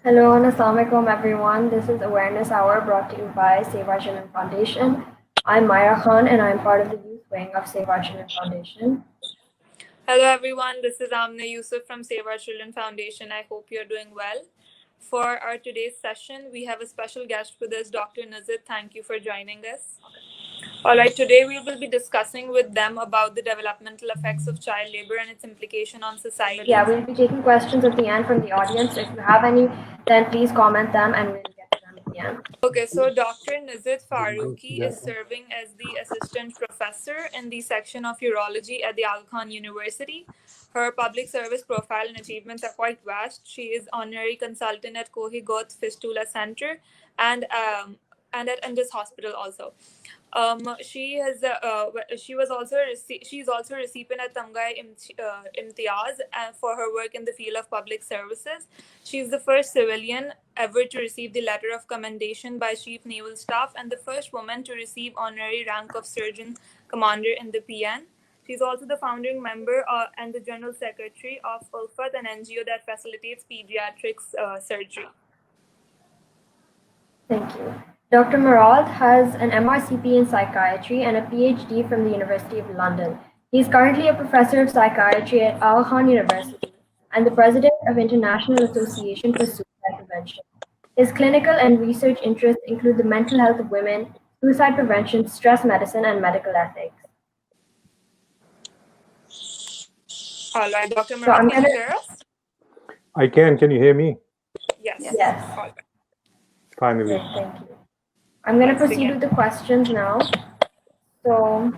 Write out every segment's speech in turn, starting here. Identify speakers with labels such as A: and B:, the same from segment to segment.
A: Hello and Assalamualaikum everyone. This is Awareness Hour brought to you by Save Our Children Foundation. I'm Myra Khan and I'm part of the youth wing of Save Our Children Foundation.
B: Hello everyone, this is Amna Yusuf from Save Our Children Foundation. I hope you're doing well. For our today's session, we have a special guest with us, Dr. Nuzhat. Thank you for joining us. All right, today we will be discussing with them about the developmental effects of child labor and its implication on society.
A: Yeah, we'll be taking questions at the end from the audience. If you have any, then please comment them and we'll get to them at the end.
B: Okay, so Dr. Nuzhat Farooqi is serving as the assistant professor in the section of urology at the Aga Khan University. Her public service profile and achievements are quite vast. She is honorary consultant at Kohi Goth Fistula Center and at Indus Hospital also. She's also a recipient at Tamgai Imtiaz for her work in the field of public services. She's the first civilian ever to receive the letter of commendation by Chief Naval Staff and the first woman to receive honorary rank of Surgeon Commander in the PN. She's also the founding member and the general secretary of ULFAT, an NGO that facilitates pediatrics surgery.
A: Thank you. Dr. Murad has an MRCP in psychiatry and a PhD from the University of London. He is currently a professor of psychiatry at Aga Khan University and the president of International Association for Suicide Prevention. His clinical and research interests include the mental health of women, suicide prevention, stress medicine, and medical ethics.
B: All right, Dr. Murad, can you hear us?
C: I can. Can you hear me?
B: Yes.
A: Yes.
B: All right.
C: Finally.
A: Great, thank you. I'm going to proceed with the questions now. So,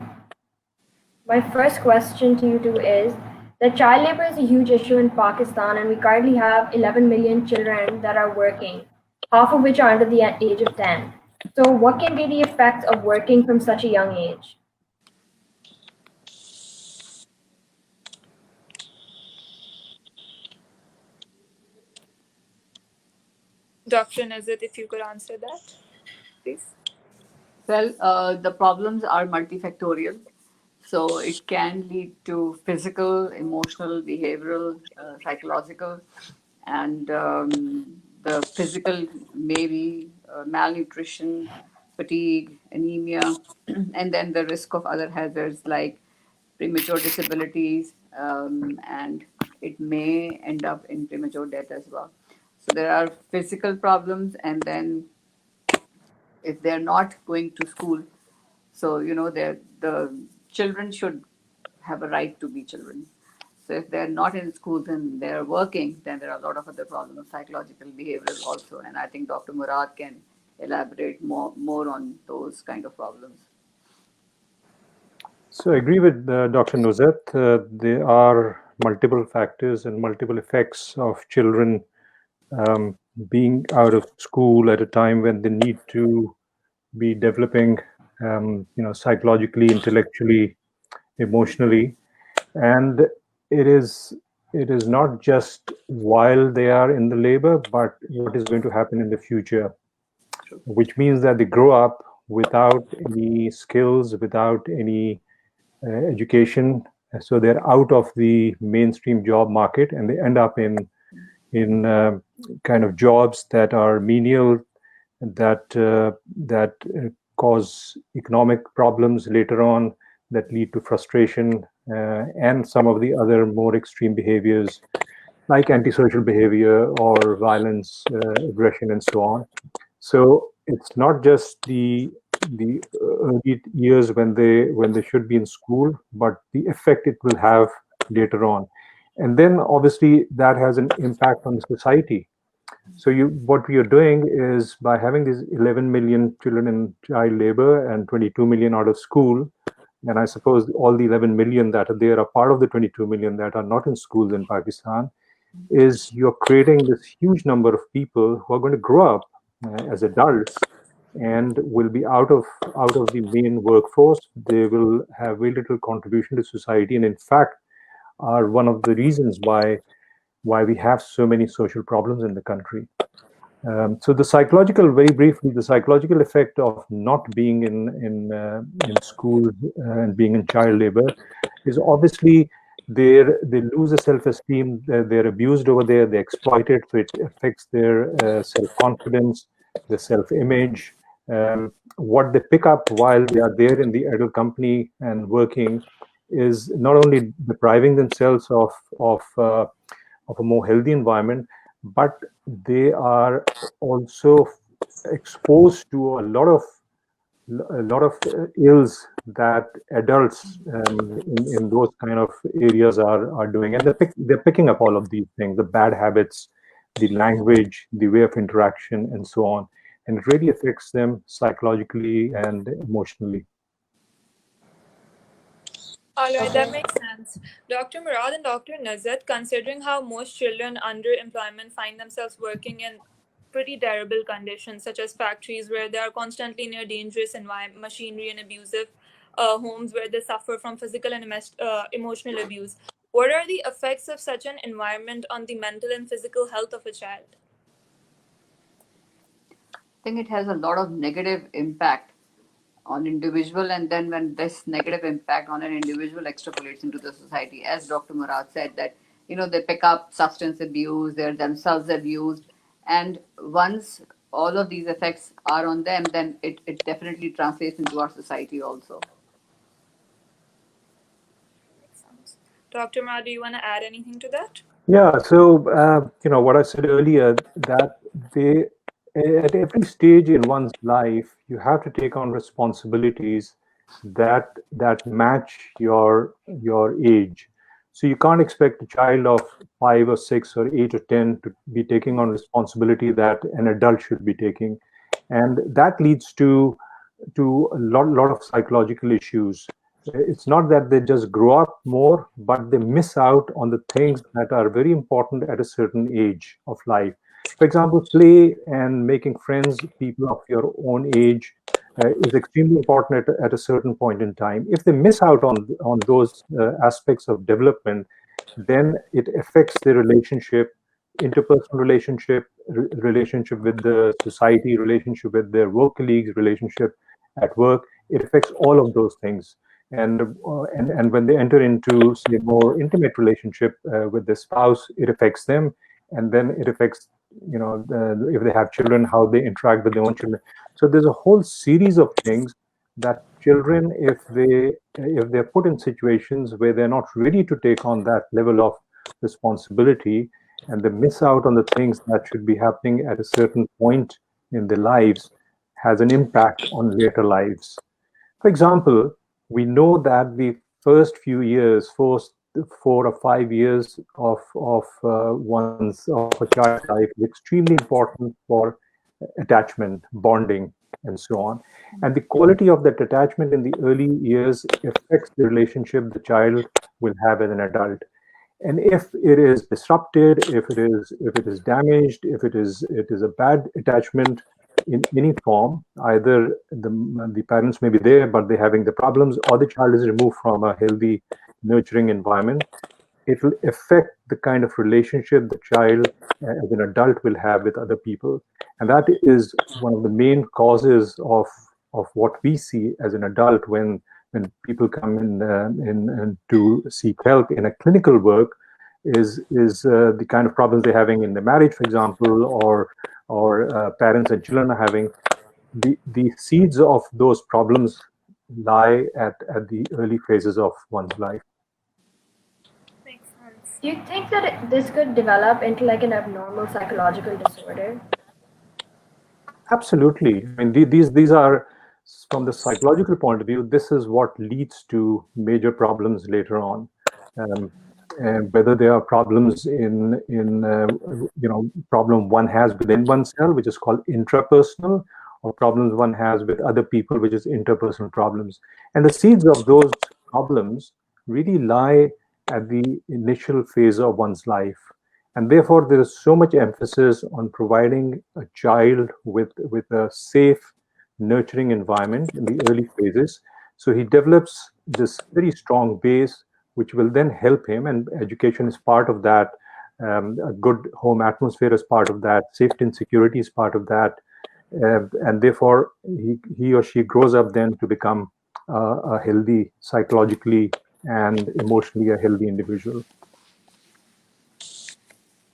A: my first question to you two is that child labor is a huge issue in Pakistan, and we currently have 11 million children that are working, half of which are under the age of 10. So, what can be the effects of working from such a young age?
B: Dr. Nuzhat, if you could answer that, please.
D: Well, the problems are multifactorial. So it can lead to physical, emotional, behavioral, psychological, and the physical maybe malnutrition, fatigue, anemia, and then the risk of other hazards like premature disabilities, and it may end up in premature death as well. So there are physical problems, and then if they're not going to school, so the children should have a right to be children. So if they're not in schools and they're working, then there are a lot of other problems, psychological, behavioral also. And I think Dr. Murad can elaborate more on those kind of problems.
C: So I agree with Dr. Nuzhat. There are multiple factors and multiple effects of children being out of school at a time when they need to be developing, psychologically, intellectually, emotionally, and it is not just while they are in the labor, but what is going to happen in the future, which means that they grow up without any skills, without any education, so they're out of the mainstream job market, and they end up in kind of jobs that are menial, that cause economic problems later on, that lead to frustration and some of the other more extreme behaviors like antisocial behavior or violence, aggression, and so on. So it's not just the early years when they should be in school, but the effect it will have later on. And then obviously that has an impact on the society. So what we are doing is, by having these 11 million children in child labor and 22 million out of school, and I suppose all the 11 million that are there are part of the 22 million that are not in schools in Pakistan, is you're creating this huge number of people who are going to grow up as adults and will be out of the main workforce. They will have very little contribution to society, and in fact are one of the reasons why we have so many social problems in the country. So the psychological, very briefly, the psychological effect of not being in school and being in child labor is obviously they lose a self-esteem, they're abused over there, they're exploited, so it affects their self-confidence, their self-image. What they pick up while they are there in the adult company and working is not only depriving themselves of a more healthy environment, but they are also exposed to a lot of ills that adults in those kind of areas are doing, and they're picking up all of these things: the bad habits, the language, the way of interaction, and so on. And it really affects them psychologically and emotionally.
B: All right, that makes sense. Dr. Murad and Dr. Nuzhat, considering how most children under employment find themselves working in pretty terrible conditions, such as factories where they are constantly near dangerous machinery and abusive homes where they suffer from physical and emotional abuse, what are the effects of such an environment on the mental and physical health of a child?
D: I think it has a lot of negative impact on individual, and then when this negative impact on an individual extrapolates into the society, as Dr. Murad said, that they pick up substance abuse, they're themselves abused, and once all of these effects are on them, then it definitely translates into our society also.
B: Dr. Murad, do you want to add anything to that?
C: Yeah, so what I said earlier, that they at every stage in one's life, you have to take on responsibilities that match your age. So you can't expect a child of 5 or 6 or 8 or 10 to be taking on responsibility that an adult should be taking, and that leads to a lot of psychological issues. It's not that they just grow up more, but they miss out on the things that are very important at a certain age of life. For example, play and making friends, people of your own age, is extremely important at a certain point in time. If they miss out on those aspects of development, then it affects their relationship, interpersonal relationship with the society, relationship with their work colleagues, relationship at work. It affects all of those things. And when they enter into, say, more intimate relationship with their spouse, it affects them, and then it affects, if they have children, how they interact with their own children. So there's a whole series of things that children, if they're put in situations where they're not ready to take on that level of responsibility, and they miss out on the things that should be happening at a certain point in their lives, has an impact on later lives. For example, we know that the first few years, first 4 or 5 years of a child's life is extremely important for attachment, bonding, and so on. And the quality of that attachment in the early years affects the relationship the child will have as an adult. And if it is disrupted, if it is damaged, if it is a bad attachment in any form, either the parents may be there, but they're having the problems, or the child is removed from a healthy, nurturing environment, it will affect the kind of relationship the child as an adult will have with other people. And that is one of the main causes of what we see as an adult when people come in to seek help in a clinical work, is the kind of problems they're having in the marriage, for example, or parents and children are having. The seeds of those problems lie at the early phases of one's life.
B: Makes sense.
A: Do you think that this could develop into like an abnormal psychological disorder?
C: Absolutely. I mean, these are, from the psychological point of view, this is what leads to major problems later on. And whether there are problems in problem one has within oneself, which is called intrapersonal, or problems one has with other people, which is interpersonal problems. And the seeds of those problems really lie at the initial phase of one's life. And therefore, there is so much emphasis on providing a child with a safe, nurturing environment in the early phases. So he develops this very strong base, which will then help him, and education is part of that. A good home atmosphere is part of that. Safety and security is part of that. And therefore, he or she grows up then to become a healthy, psychologically and emotionally a healthy individual.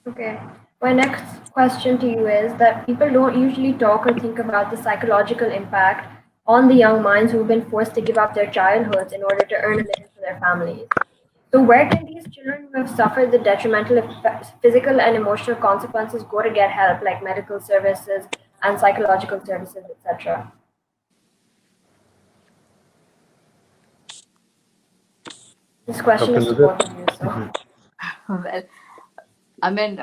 A: Okay. My next question to you is that people don't usually talk or think about the psychological impact on the young minds who've been forced to give up their childhoods in order to earn a living for their families. So, where can these children who have suffered the detrimental physical and emotional consequences go to get help, like medical services and psychological services, etc.? This question
C: Dr.
A: is to
C: Nuzhat?
A: both of you. So,
D: Well, I mean,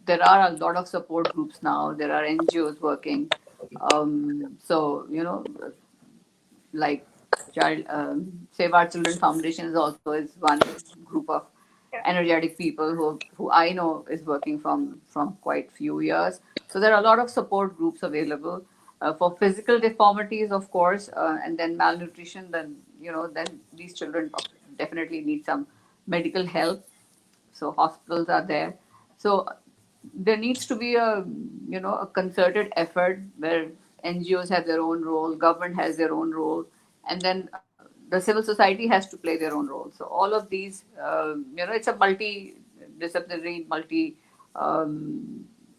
D: there are a lot of support groups now. There are NGOs working. So, like Child Save Our Children Foundation is also is one group of energetic people who I know is working from quite few years. So there are a lot of support groups available for physical deformities, of course, and then malnutrition. Then these children definitely need some medical help, so hospitals are there. So there needs to be a concerted effort where NGOs have their own role, government has their own role, and then the civil society has to play their own role. So all of these, it's a multi-disciplinary,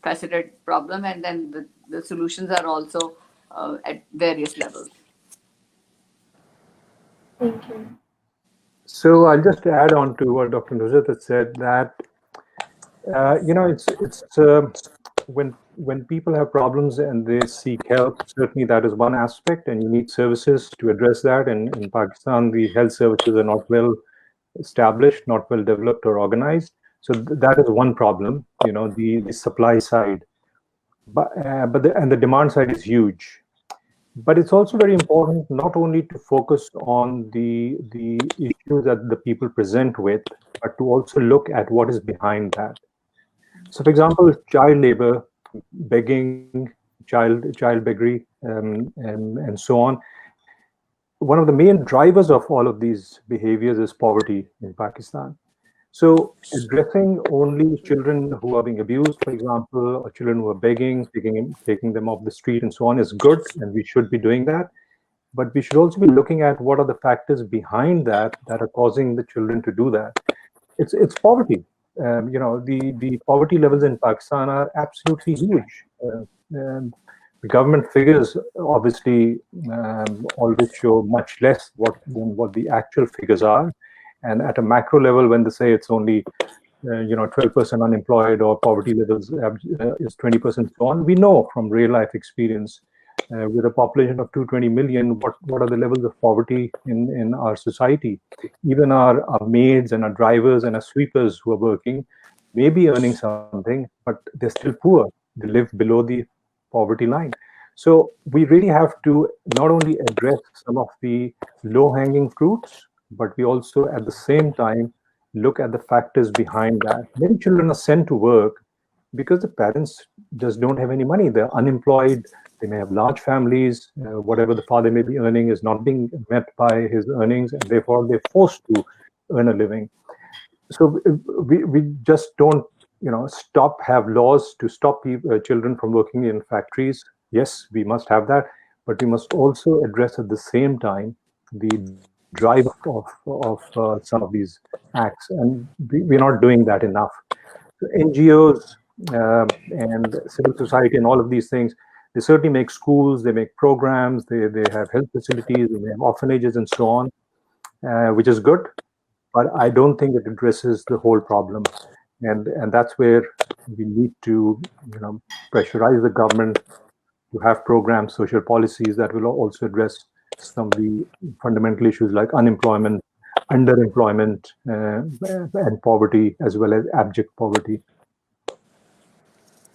D: faceted problem, and then the solutions are also at various levels.
A: thank you.
C: So I'll just add on to what Dr. Nuzhat had said that it's when people have problems and they seek help. Certainly, that is one aspect, and you need services to address that. And in Pakistan, the health services are not well established, not well developed or organized. So that is one problem. The supply side, but the demand side is huge. But it's also very important not only to focus on the issues that the people present with, but to also look at what is behind that. So, for example, child labor, begging, child beggary, and so on. One of the main drivers of all of these behaviors is poverty in Pakistan. So, addressing only children who are being abused, for example, or children who are begging, taking them off the street, and so on, is good, and we should be doing that. But we should also be looking at what are the factors behind that are causing the children to do that. It's poverty. The poverty levels in Pakistan are absolutely huge. The government figures obviously always show much less than what the actual figures are, and at a macro level, when they say it's only 12% unemployed or poverty levels is 20% so on, we know from real life experience with a population of 220 million, what are the levels of poverty in our society. Even our maids and our drivers and our sweepers who are working may be earning something, but they're still poor. They live below the poverty line. So we really have to not only address some of the low-hanging fruits, but we also at the same time look at the factors behind that. Many children are sent to work because the parents just don't have any money. They're unemployed. They may have large families. Whatever the father may be earning is not being met by his earnings, and therefore they're forced to earn a living. So we just don't have laws to stop children from working in factories. Yes, we must have that, but we must also address at the same time the drive of some of these acts, and we're not doing that enough. So NGOs and civil society and all of these things, they certainly make schools, they make programs, they have health facilities, they have orphanages and so on, which is good, but I don't think it addresses the whole problem. And that's where we need to pressurize the government to have programs, social policies that will also address some of the fundamental issues like unemployment, underemployment, and poverty, as well as abject poverty.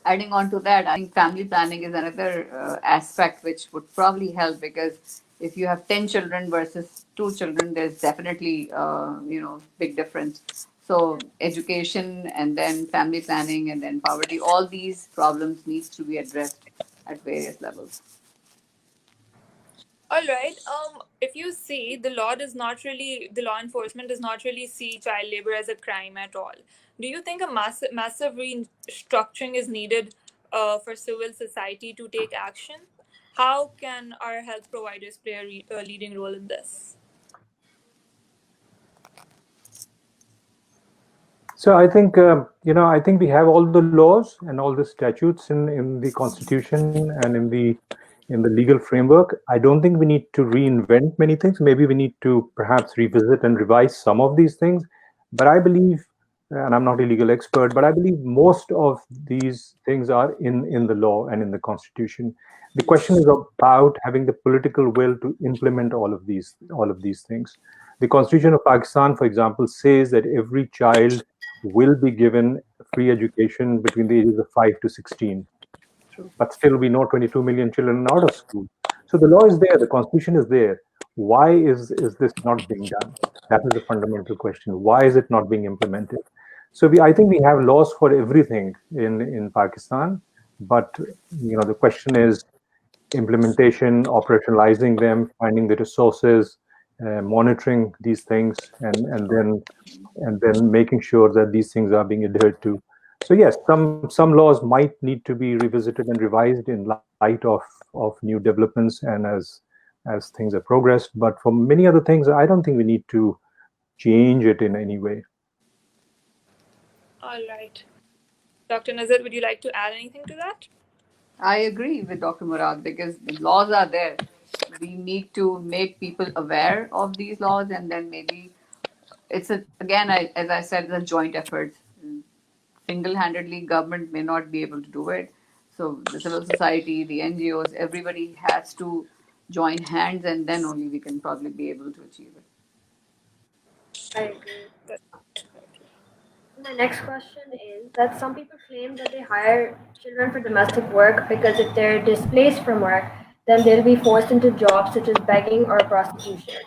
D: Adding on to that, I think family planning is another aspect which would probably help, because if you have 10 children versus 2 children, there's definitely, big difference. So education and then family planning and then poverty, all these problems needs to be addressed at various levels.
B: All right. If you see, the law enforcement does not really see child labor as a crime at all. Do you think a massive restructuring is needed for civil society to take action? How can our health providers play a leading role in this?
C: So I think I think we have all the laws and all the statutes in the Constitution and in the legal framework. I don't think we need to reinvent many things. Maybe we need to perhaps revisit and revise some of these things. But I believe, and I'm not a legal expert, but I believe most of these things are in the law and in the Constitution. The question is about having the political will to implement all of these things. The Constitution of Pakistan, for example, says that every child will be given free education between the ages of 5 to 16. But still, we know 22 million children are out of school. So the law is there, the Constitution is there. Why is this not being done? That is the fundamental question. Why is it not being implemented? So I think we have laws for everything in Pakistan, but the question is implementation, operationalizing them, finding the resources, monitoring these things, and then making sure that these things are being adhered to. So yes, some laws might need to be revisited and revised in light of new developments and as things have progressed. But for many other things, I don't think we need to change it in any way.
B: All right. Dr. Nuzhat, would you like to add anything to that?
D: I agree with Dr. Murad because the laws are there. We need to make people aware of these laws, and then maybe it's as I said, it's a joint effort. Single-handedly, government may not be able to do it. So the civil society, the NGOs, everybody has to join hands, and then only we can probably be able to achieve it.
A: I agree. My next question is that some people claim that they hire children for domestic work because if they're displaced from work, then they'll be forced into jobs such as begging or prostitution.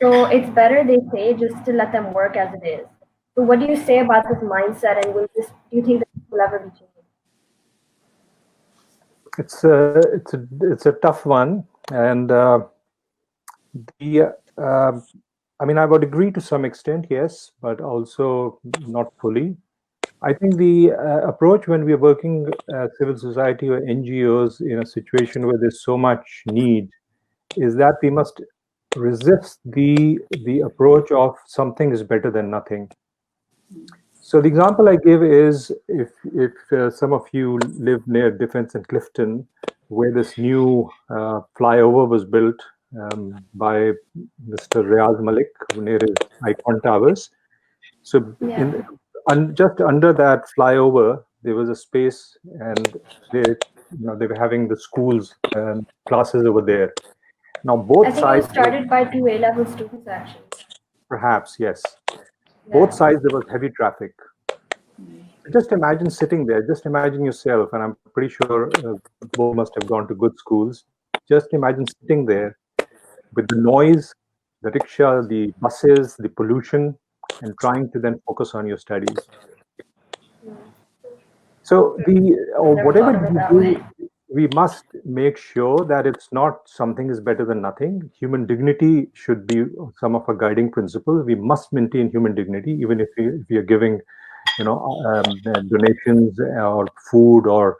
A: So it's better, they say, just to let them work as it is. So what do you say about this mindset, and do you think that this will ever be changed?
C: It's a tough one, and the I mean, I would agree to some extent, yes, but also not fully. I think the approach when we are working civil society or NGOs in a situation where there's so much need is that we must resist the approach of something is better than nothing. So the example I give is if some of you live near Defense and Clifton, where this new flyover was built by Mr. Riaz Malik near his Icon Towers. So just under that flyover, there was a space, and they were having the schools and classes over there. Now both sides.
A: I think it was started by 2 A-level students, actually.
C: Perhaps, yes. Both sides there was heavy traffic. Just imagine sitting there. Just imagine yourself, and I'm pretty sure both must have gone to good schools. Just imagine sitting there with the noise, the rickshaw, the buses, the pollution, and trying to then focus on your studies. So whatever we do, we must make sure that it's not something is better than nothing. Human dignity should be some of our guiding principles. We must maintain human dignity, even if we are giving, donations or food or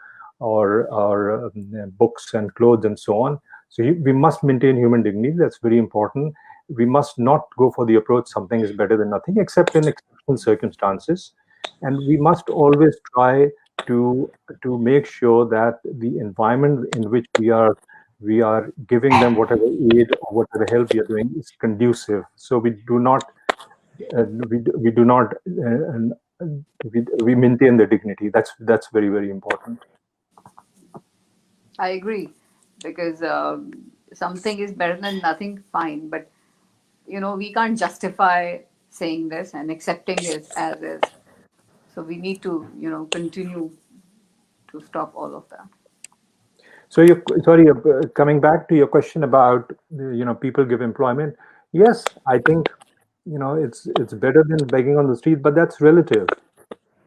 C: books and clothes and so on. So we must maintain human dignity. That's very important. We must not go for the approach something is better than nothing, except in exceptional circumstances. And we must always try to make sure that the environment in which we are giving them whatever aid or whatever help we are doing is conducive. So we maintain the dignity. That's very, very important.
D: I agree, because something is better than nothing, fine, but we can't justify saying this and accepting it as is. So we need to continue to stop all of that.
C: So coming back to your question about people give employment. Yes, I think it's better than begging on the street, but that's relative.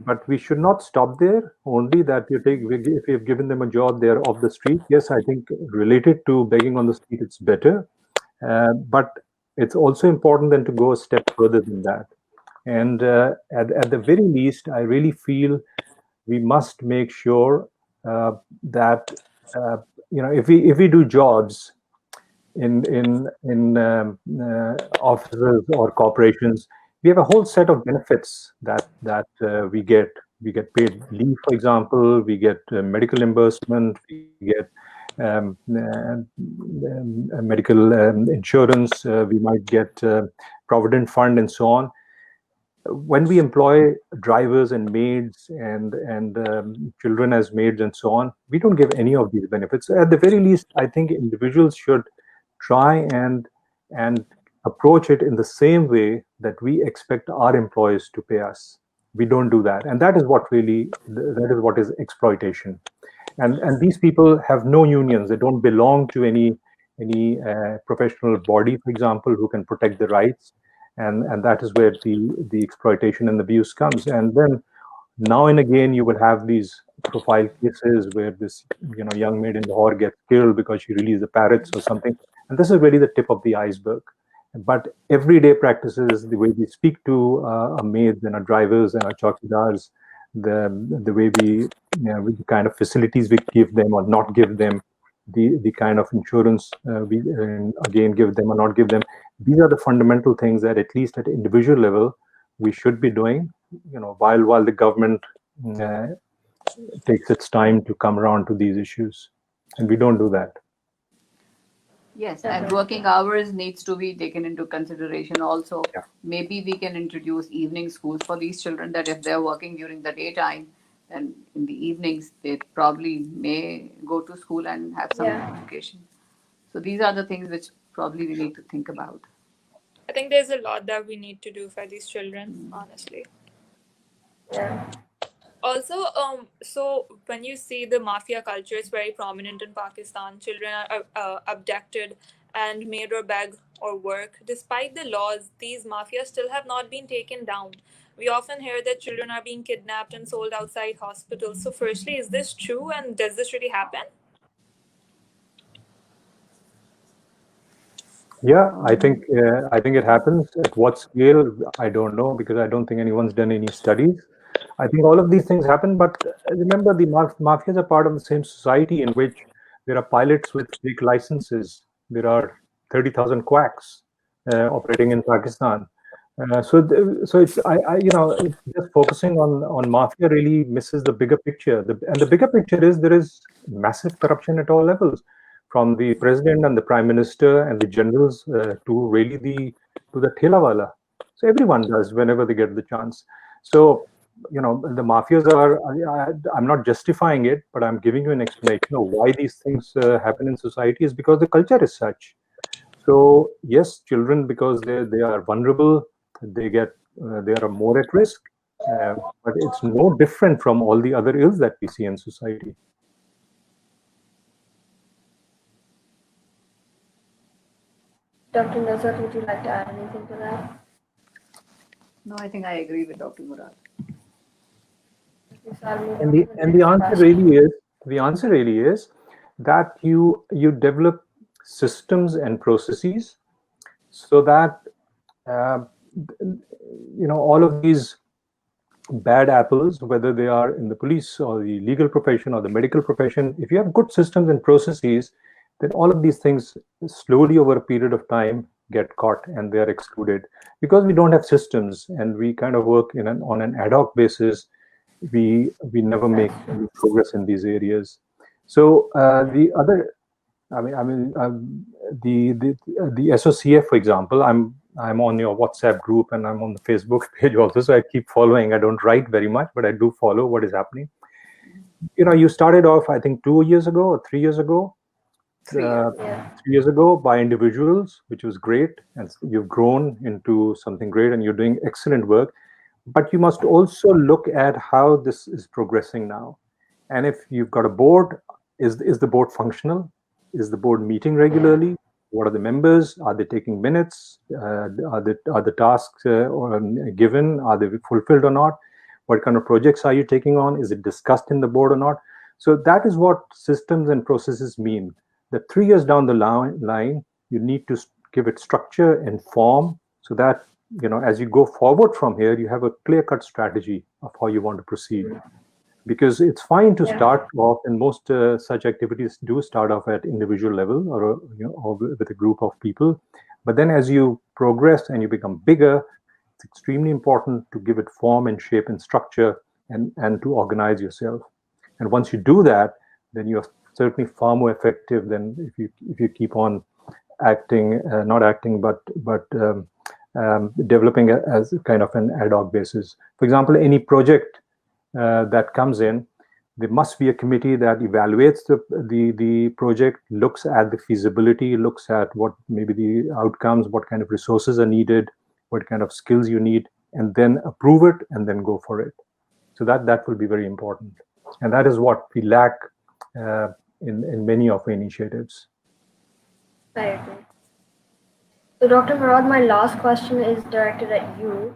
C: But we should not stop there. Only that if you've given them a job, they're off the street. Yes, I think related to begging on the street, it's better. But it's also important then to go a step further than that. And at the very least, I really feel we must make sure that if we do jobs in offices or corporations, we have a whole set of benefits that we get. We get paid leave, for example. We get medical reimbursement. We get medical insurance. We might get provident fund and so on. When we employ drivers and maids and children as maids and so on, we don't give any of these benefits. At the very least, I think individuals should try and approach it in the same way that we expect our employers to pay us. We don't do that, and that is what is exploitation. And these people have no unions. They don't belong to any professional body, for example, who can protect their rights. And that is where the exploitation and abuse comes. And then now and again, you will have these profile cases where this young maid in Lahore gets killed because she released the parrots or something. And this is really the tip of the iceberg. But everyday practices, the way we speak to our maids and our drivers and our chowkidars, the way with the kind of facilities we give them or not give them, the kind of insurance we again give them or not give them, these are the fundamental things that at least at individual level we should be doing, while the government takes its time to come around to these issues, and we don't do that.
D: Yes, and working hours needs to be taken into consideration also.
C: Yeah.
D: Maybe we can introduce evening schools for these children, that if they're working during the daytime, and in the evenings they probably may go to school and have some education. So these are the things which probably we need to think about.
B: I think there's a lot that we need to do for these children, honestly.
A: Yeah.
B: Also, so when you see the mafia culture is very prominent in Pakistan, children are abducted and made or beg or work. Despite the laws, these mafias still have not been taken down. We often hear that children are being kidnapped and sold outside hospitals. So firstly, is this true, and does this really happen?
C: Yeah, I think it happens. At what scale, I don't know, because I don't think anyone's done any studies. I think all of these things happen, but remember, the mafias are part of the same society in which there are pilots with fake licenses. There are 30,000 quacks operating in Pakistan. So it's it's just focusing on mafia really misses the bigger picture. And the bigger picture is there is massive corruption at all levels, from the president and the prime minister and the generals to really the thelawala. So everyone does whenever they get the chance. So the mafias are. I'm not justifying it, but I'm giving you an explanation of why these things happen in society. Is because the culture is such. So yes, children, because they are vulnerable, they are more at risk, but it's no different from all the other ills that we see in society.
A: Dr. Nuzhat, would you like to add anything to that?
D: No, I think I agree with Dr. Murad.
C: And the answer really is that you develop systems and processes so that all of these bad apples, whether they are in the police or the legal profession or the medical profession, if you have good systems and processes, then all of these things slowly over a period of time get caught and they are excluded. Because we don't have systems and we kind of work on an ad hoc basis, we never make any progress in these areas. So the SOCF, for example, I'm on your WhatsApp group and I'm on the Facebook page also, so I keep following. I don't write very much, but I do follow what is happening. You started off, I think, 2 years ago or 3 years ago.
D: 3 years.
C: 3 years ago by individuals, which was great, and you've grown into something great and you're doing excellent work. But you must also look at how this is progressing now. And if you've got a board, is the board functional? Is the board meeting regularly? What are the members? Are they taking minutes? Are the tasks given? Are they fulfilled or not? What kind of projects are you taking on? Is it discussed in the board or not? So that is what systems and processes mean. That 3 years down the line, you need to give it structure and form so that, as you go forward from here, you have a clear-cut strategy of how you want to proceed. Because it's fine to start off, and most such activities do start off at individual level or with a group of people. But then as you progress and you become bigger, it's extremely important to give it form and shape and structure and to organize yourself. And once you do that, then you're certainly far more effective than if you keep on acting, not acting, but developing as kind of an ad hoc basis. For example, any project that comes in, there must be a committee that evaluates the project, looks at the feasibility, looks at what maybe the outcomes, what kind of resources are needed, what kind of skills you need, and then approve it and then go for it. So that will be very important. And that is what we lack in many of our initiatives.
A: I agree. So, Dr. Murad, my last question is directed at you.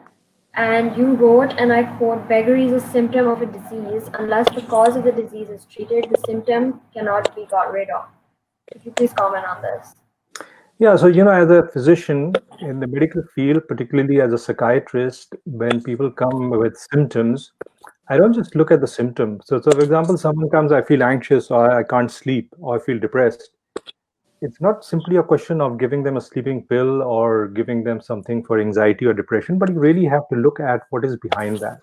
A: And you wrote, and I quote, beggary is a symptom of a disease. Unless the cause of the disease is treated, the symptom cannot be got rid of. Could you please comment on this?
C: Yeah, so, as a physician in the medical field, particularly as a psychiatrist, when people come with symptoms, I don't just look at the symptoms. So for example, someone comes, I feel anxious, or I can't sleep, or I feel depressed. It's not simply a question of giving them a sleeping pill or giving them something for anxiety or depression, but you really have to look at what is behind that.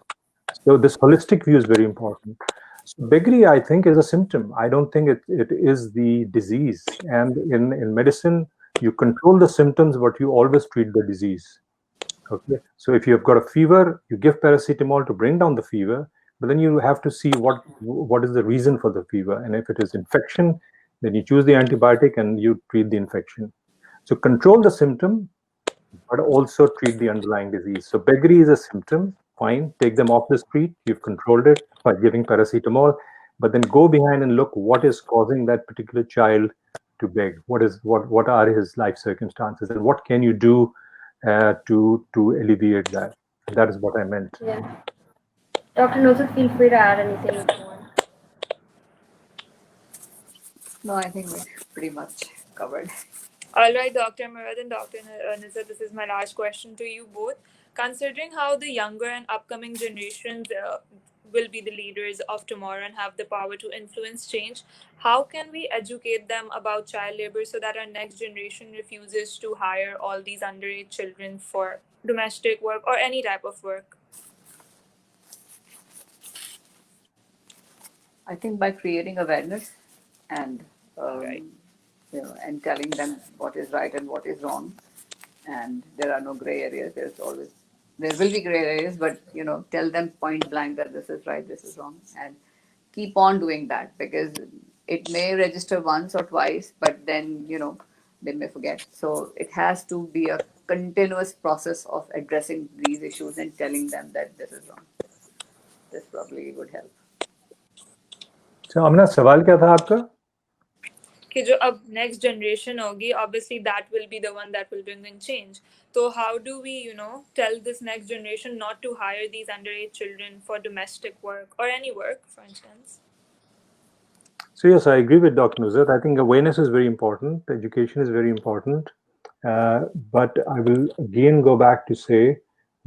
C: So this holistic view is very important. So beggary, I think, is a symptom. I don't think it is the disease. And in medicine, you control the symptoms, but you always treat the disease. Okay. So if you've got a fever, you give paracetamol to bring down the fever, but then you have to see what is the reason for the fever. And if it is infection, then you choose the antibiotic and you treat the infection. So control the symptom, but also treat the underlying disease. So beggary is a symptom, fine, take them off the street, you've controlled it by giving paracetamol, but then go behind and look what is causing that particular child to beg. What are his life circumstances, and what can you do to alleviate that? That is what I meant.
A: Yeah. Dr. Nuzhat, feel free to add anything if you want.
D: No, I think we're pretty much covered.
B: All right, Dr. Murad and Dr. Nuzhat, this is my last question to you both. Considering how the younger and upcoming generations will be the leaders of tomorrow and have the power to influence change, how can we educate them about child labor so that our next generation refuses to hire all these underage children for domestic work or any type of work?
D: I think by creating awareness and
B: Right.
D: and telling them what is right and what is wrong, and there are no gray areas. There will be gray areas, but tell them point blank that this is right, this is wrong, and keep on doing that, because it may register once or twice, but then they may forget. So it has to be a continuous process of addressing these issues and telling them that this is wrong. This probably would help.
C: So Amna, सवाल क्या था आपका?
B: कि जो अब next generation होगी, obviously that will be the one that will bring in change. So how do we, tell this next generation not to hire these underage children for domestic work or any work, for instance?
C: So yes, I agree with Dr. Nuzhat. I think awareness is very important. Education is very important. But I will again go back to say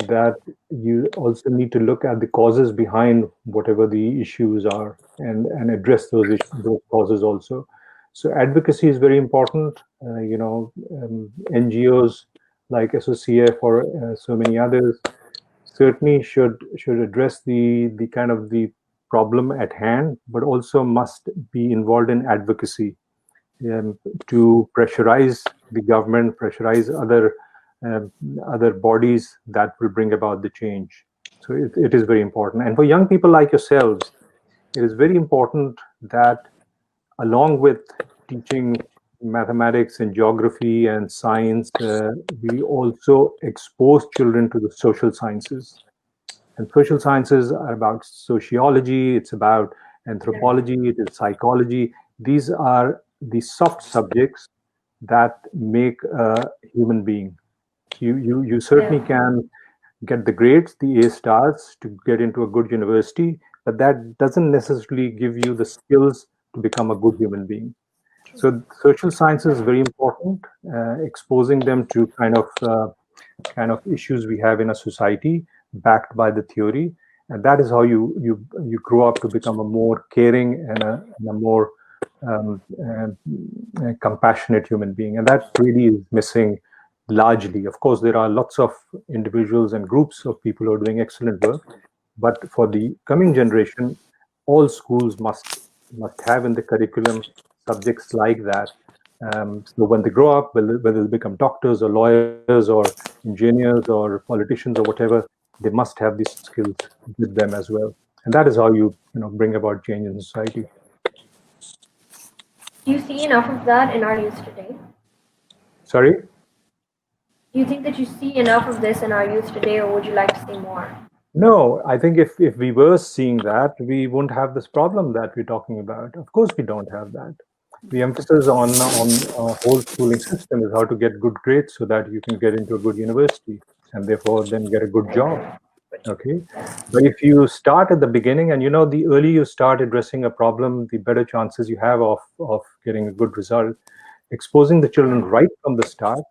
C: that you also need to look at the causes behind whatever the issues are and address those causes also. So advocacy is very important. NGOs like SOCF or so many others certainly should address the kind of the problem at hand, but also must be involved in advocacy to pressurize the government, pressurize other bodies that will bring about the change. So it is very important. And for young people like yourselves, it is very important that along with teaching mathematics and geography and science, we also expose children to the social sciences. And social sciences are about sociology, it's about anthropology, it is psychology. These are the soft subjects that make a human being. You certainly can get the grades, the A stars to get into a good university, but that doesn't necessarily give you the skills to become a good human being. So social sciences is very important, exposing them to kind of issues we have in a society, backed by the theory, and that is how you grow up to become a more caring and a more compassionate human being, and that really is missing largely. Of course, there are lots of individuals and groups of people who are doing excellent work, but for the coming generation, all schools must have in the curriculum subjects like that. So when they grow up, whether they become doctors or lawyers or engineers or politicians or whatever, they must have these skills with them as well. And that is how you bring about change in society.
A: Do you see enough of that in our youth today?
C: Sorry?
A: Do you think that you see enough of this in our youth today, or would you like to see more?
C: No, I think if we were seeing that, we wouldn't have this problem that we're talking about. Of course, we don't have that. The emphasis on whole schooling system is how to get good grades so that you can get into a good university and therefore then get a good job. Okay, but if you start at the beginning, and the earlier you start addressing a problem, the better chances you have of getting a good result. Exposing the children right from the start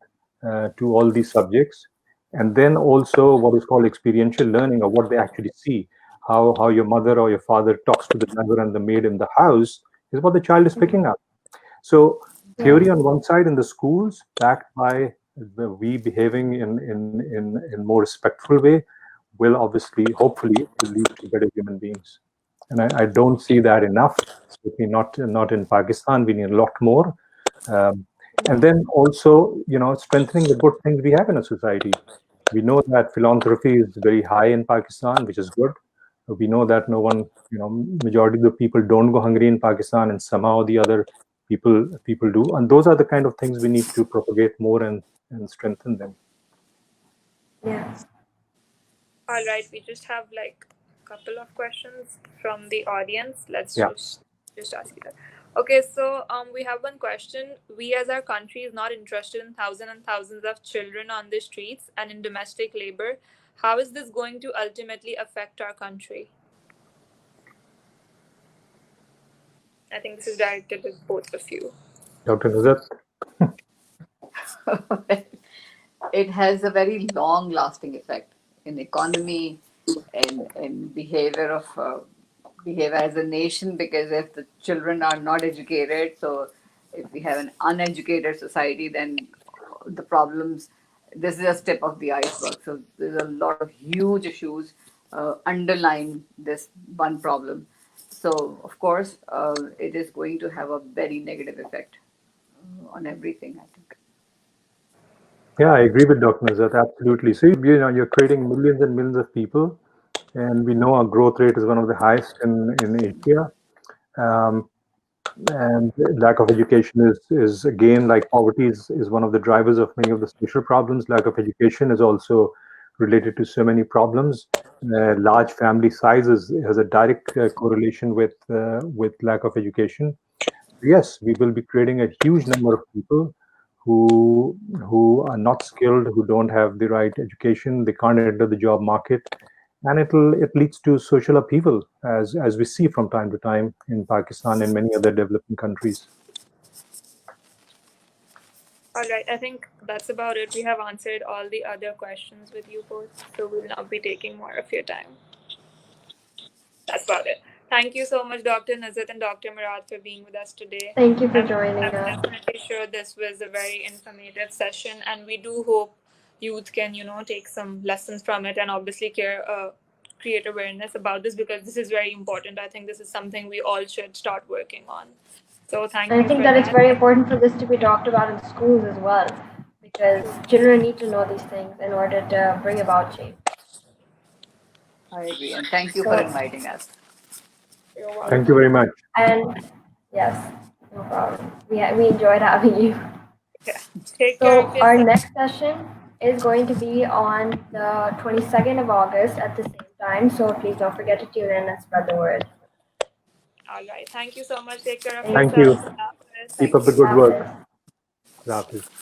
C: to all these subjects, and then also what is called experiential learning, or what they actually see, how your mother or your father talks to the driver and the maid in the house, is what the child is picking up. So theory on one side in the schools, backed by we behaving in more respectful way, will obviously, hopefully, will lead to better human beings. And I don't see that enough, certainly not in Pakistan. We need a lot more. And then also, strengthening the good things we have in a society. We know that philanthropy is very high in Pakistan, which is good. We know that no one, majority of the people don't go hungry in Pakistan, and somehow the other people do. And those are the kind of things we need to propagate more and strengthen them.
A: Yeah.
B: All right, we just have like a couple of questions from the audience. Let's just ask you that. Okay, so we have one question. We as our country is not interested in thousands and thousands of children on the streets and in domestic labor. How is this going to ultimately affect our country? I think this is directed with both of you.
C: Dr. Nuzhat?
D: It has a very long-lasting effect in economy and behavior of behavior as a nation, because if the children are not educated, so if we have an uneducated society, then the problems, this is a tip of the iceberg. So there's a lot of huge issues underlying this one problem. So of course, it is going to have a very negative effect on everything, I think.
C: Yeah, I agree with Dr. Nuzhat, absolutely. So, you're creating millions and millions of people, and we know our growth rate is one of the highest in Asia. And lack of education is again, like poverty is one of the drivers of many of the social problems. Lack of education is also related to so many problems. Large family sizes has a direct correlation with lack of education. Yes, we will be creating a huge number of people who are not skilled, who don't have the right education, they can't enter the job market, and it leads to social upheaval, as we see from time to time in Pakistan and many other developing countries.
B: All right, I think that's about it. We have answered all the other questions with you both, so we'll not be taking more of your time. That's about it. Thank you so much, Dr. Nuzhat and Dr. Murad, for being with us today.
A: Thank you for joining
B: I'm
A: us.
B: definitely sure this was a very informative session, and we do hope youth can, take some lessons from it and obviously create awareness about this, because this is very important. I think this is something we all should start working on. So thank you.
A: I think that it's very important for this to be talked about in schools as well, because children need to know these things in order to bring about change.
D: I agree, and thank you for inviting us.
B: You're welcome.
C: Thank you very much.
A: And yes, no problem. We enjoyed having you.
B: Yeah. Take care
A: So
B: of
A: our
B: yourself.
A: next session is going to be on the 22nd of August at the same time. So please don't forget to tune in and spread the word.
B: All right. Thank you so much. Take care of
C: Thank
B: yourself.
C: you. Keep up the good work. Hafiz.